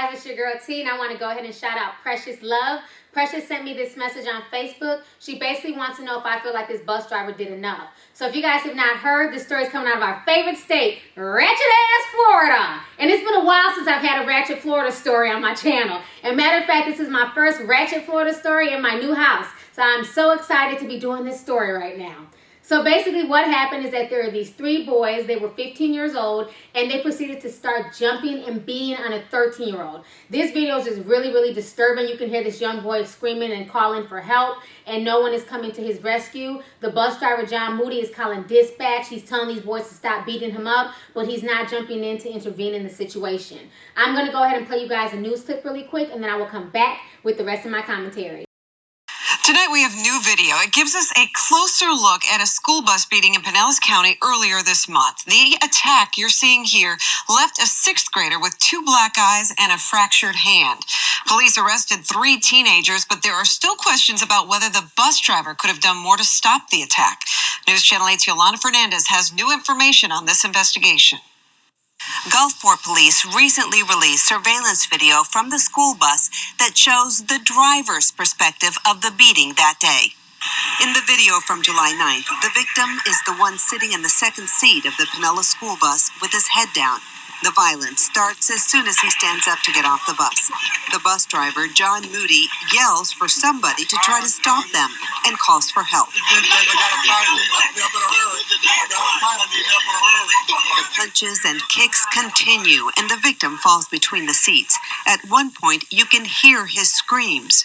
guys, it's your girl T, and I want to go ahead and shout out Precious Love. Precious sent me this message on Facebook. She basically wants to know if I feel like this bus driver did enough. So if you guys have not heard, this story is coming out of our favorite state, ratchet-ass Florida. And it's been a while since I've had a ratchet Florida story on my channel. And matter of fact, this is my first ratchet Florida story in my new house. So I'm so excited to be doing this story right now. So basically what happened is that there are these three boys. They were 15 years old, and they proceeded to start jumping and beating on a 13-year-old. This video is just really, really disturbing. You can hear this young boy screaming and calling for help, and no one is coming to his rescue. The bus driver, John Moody, is calling dispatch. He's telling these boys to stop beating him up, but he's not jumping in to intervene in the situation. I'm going to go ahead and play you guys a news clip really quick, and then I will come back with the rest of my commentary. Tonight we have new video. It gives us a closer look at a school bus beating in Pinellas County earlier this month. The attack you're seeing here left a 6th grader with 2 black eyes and a fractured hand. Police arrested 3 teenagers, but there are still questions about whether the bus driver could have done more to stop the attack. News Channel 8's Yolanda Fernandez has new information on this investigation. Gulfport police recently released surveillance video from the school bus that shows the driver's perspective of the beating that day. In the video from July 9th, the victim is the one sitting in the second seat of the Pinellas school bus with his head down. The violence starts as soon as he stands up to get off the bus. The bus driver, John Moody, yells for somebody to try to stop them and calls for help. The punches and kicks continue, and the victim falls between the seats. At one point, you can hear his screams.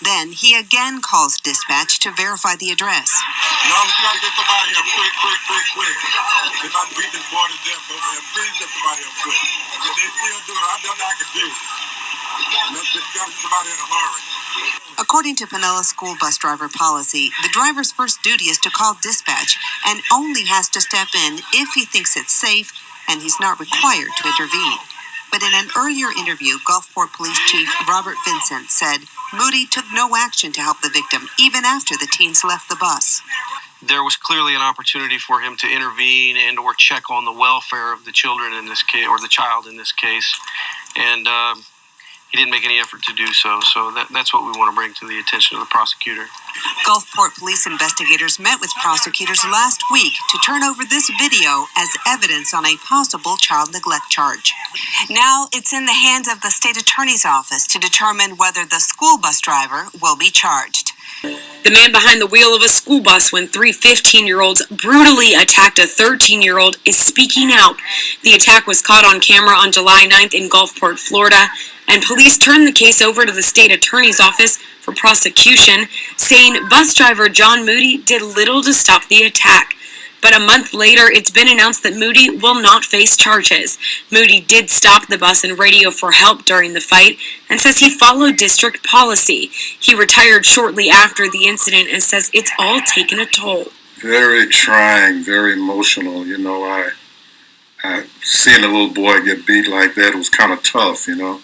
Then he again calls dispatch to verify the address. No, we gotta get somebody here quick. If I beat this boy to death, please get somebody here quick. If they still do it, I don't know I can do. Let's just get somebody in a hurry. According to Pinellas school bus driver policy, the driver's first duty is to call dispatch and only has to step in if he thinks it's safe and he's not required to intervene. But in an earlier interview, Gulfport Police Chief Robert Vincent said Moody took no action to help the victim, even after the teens left the bus. There was clearly an opportunity for him to intervene and or check on the welfare of the children in this case, or the child in this case, and he didn't make any effort to do so. So that's what we want to bring to the attention of the prosecutor. Gulfport police investigators met with prosecutors last week to turn over this video as evidence on a possible child neglect charge. Now it's in the hands of the state attorney's office to determine whether the school bus driver will be charged. The man behind the wheel of a school bus when 3 15-year-olds brutally attacked a 13-year-old is speaking out. The attack was caught on camera on July 9th in Gulfport, Florida, and police turned the case over to the state attorney's office for prosecution, saying bus driver John Moody did little to stop the attack. But a month later, it's been announced that Moody will not face charges. Moody did stop the bus and radio for help during the fight and says he followed district policy. He retired shortly after the incident and says it's all taken a toll. Very trying, very emotional. You know, I seeing a little boy get beat like that was kind of tough, you know.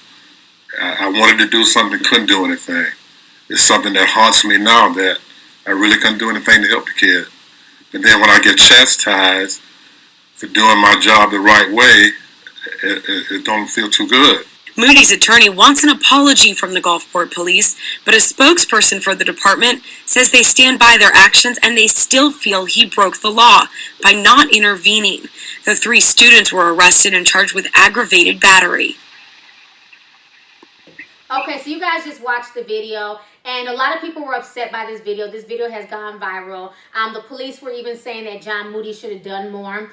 I wanted to do something, couldn't do anything. It's something that haunts me now, that I really couldn't do anything to help the kid. And then when I get chastised for doing my job the right way, it don't feel too good. Moody's attorney wants an apology from the Gulfport police, but a spokesperson for the department says they stand by their actions and they still feel he broke the law by not intervening. The 3 students were arrested and charged with aggravated battery. Okay, so you guys just watched the video, and a lot of people were upset by this video. This video has gone viral. The police were even saying that John Moody should have done more.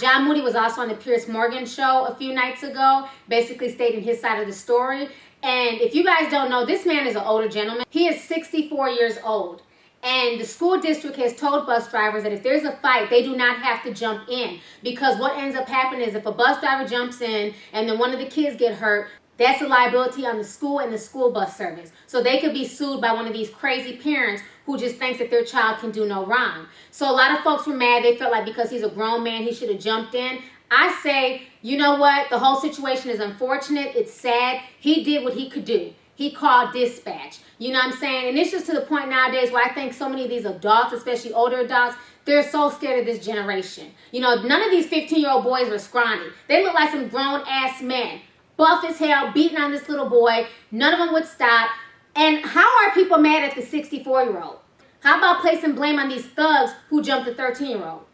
John Moody was also on the Piers Morgan show a few nights ago, basically stating his side of the story. And if you guys don't know, this man is an older gentleman. He is 64 years old. And the school district has told bus drivers that if there's a fight, they do not have to jump in. Because what ends up happening is if a bus driver jumps in and then one of the kids get hurt, that's a liability on the school and the school bus service. So they could be sued by one of these crazy parents who just thinks that their child can do no wrong. So a lot of folks were mad. They felt like because he's a grown man, he should have jumped in. I say, you know what? The whole situation is unfortunate. It's sad. He did what he could do. He called dispatch. You know what I'm saying? And it's just to the point nowadays where I think so many of these adults, especially older adults, They're so scared of this generation. You know, none of these 15-year-old boys are scrawny. They look like some grown-ass men. Buff as hell, beating on this little boy. None of them would stop. And how are people mad at the 64-year-old? How about placing blame on these thugs who jumped the 13-year-old?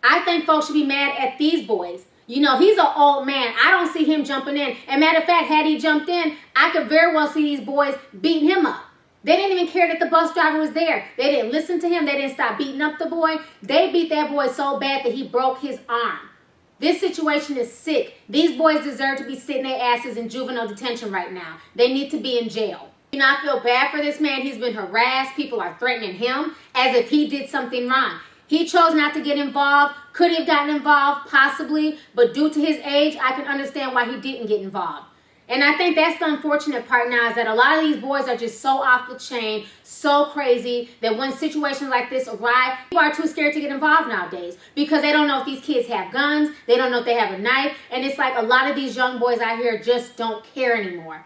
I think folks should be mad at these boys. You know, he's an old man. I don't see him jumping in. And matter of fact, had he jumped in, I could very well see these boys beating him up. They didn't even care that the bus driver was there. They didn't listen to him. They didn't stop beating up the boy. They beat that boy so bad that he broke his arm. This situation is sick. These boys deserve to be sitting their asses in juvenile detention right now. They need to be in jail. You know, I feel bad for this man. He's been harassed. People are threatening him as if he did something wrong. He chose not to get involved. Could he have gotten involved? Possibly. But due to his age, I can understand why he didn't get involved. And I think that's the unfortunate part now, is that a lot of these boys are just so off the chain, so crazy, that when situations like this arise, people are too scared to get involved nowadays because they don't know if these kids have guns, they don't know if they have a knife, and it's like a lot of these young boys out here just don't care anymore.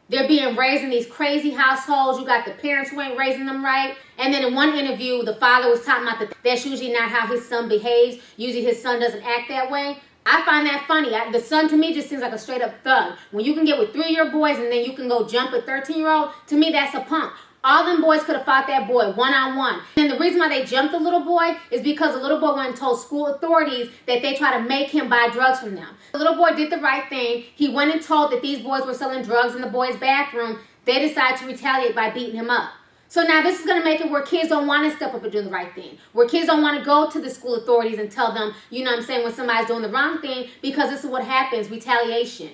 They're being raised in these crazy households. You got the parents who ain't raising them right. And then in one interview, the father was talking about that that's usually not how his son behaves. Usually his son doesn't act that way. I find that funny. The son to me just seems like a straight up thug. When you can get with 3-year boys and then you can go jump a 13-year-old, to me that's a punk. All them boys could have fought that boy one-on-one. And the reason why they jumped the little boy is because the little boy went and told school authorities that they try to make him buy drugs from them. The little boy did the right thing. He went and told that these boys were selling drugs in the boys' bathroom. They decided to retaliate by beating him up. So now this is going to make it where kids don't want to step up and do the right thing. Where kids don't want to go to the school authorities and tell them, you know what I'm saying, when somebody's doing the wrong thing, because this is what happens, retaliation.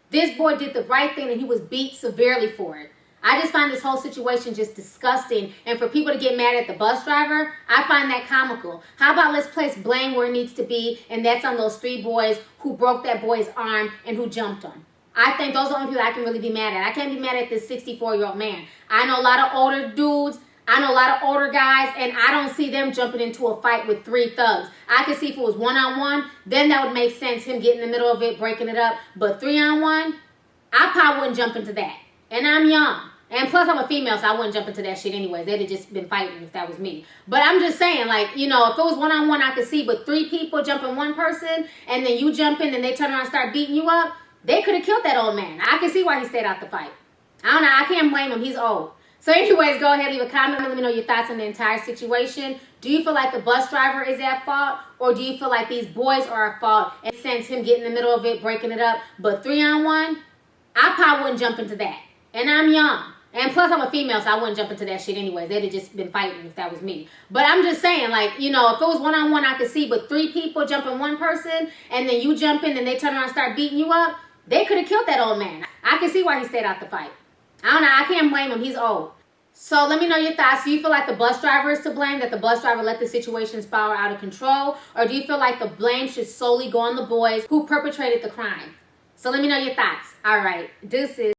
This boy did the right thing and he was beat severely for it. I just find this whole situation just disgusting. And for people to get mad at the bus driver, I find that comical. How about let's place blame where it needs to be, and that's on those 3 boys who broke that boy's arm and who jumped him. I think those are the only people I can really be mad at. I can't be mad at this 64-year-old man. I know a lot of older dudes. I know a lot of older guys, and I don't see them jumping into a fight with 3 thugs. I could see if it was one-on-one, then that would make sense, him getting in the middle of it, breaking it up. But 3-on-1, I probably wouldn't jump into that. And I'm young. And plus, I'm a female, so I wouldn't jump into that shit anyways. They'd have just been fighting if that was me. But I'm just saying, like, you know, if it was one-on-one, I could see. But 3 people jumping one person, and then you jump in, and they turn around and start beating you up, they could have killed that old man. I can see why he stayed out the fight. I don't know. I can't blame him. He's old. So anyways, go ahead, leave a comment. Let me know your thoughts on the entire situation. Do you feel like the bus driver is at fault? Or do you feel like these boys are at fault? And since him getting in the middle of it, breaking it up. But 3-on-1, I probably wouldn't jump into that. And I'm young. And plus, I'm a female, so I wouldn't jump into that shit anyways. They'd have just been fighting if that was me. But I'm just saying, like, you know, if it was one-on-one, I could see. But 3 people jumping one person, and then you jump in, and they turn around and start beating you up, they could have killed that old man. I can see why he stayed out the fight. I don't know. I can't blame him. He's old. So let me know your thoughts. Do you feel like the bus driver is to blame, that the bus driver let the situation spiral out of control? Or do you feel like the blame should solely go on the boys who perpetrated the crime? So let me know your thoughts. All right. Deuces.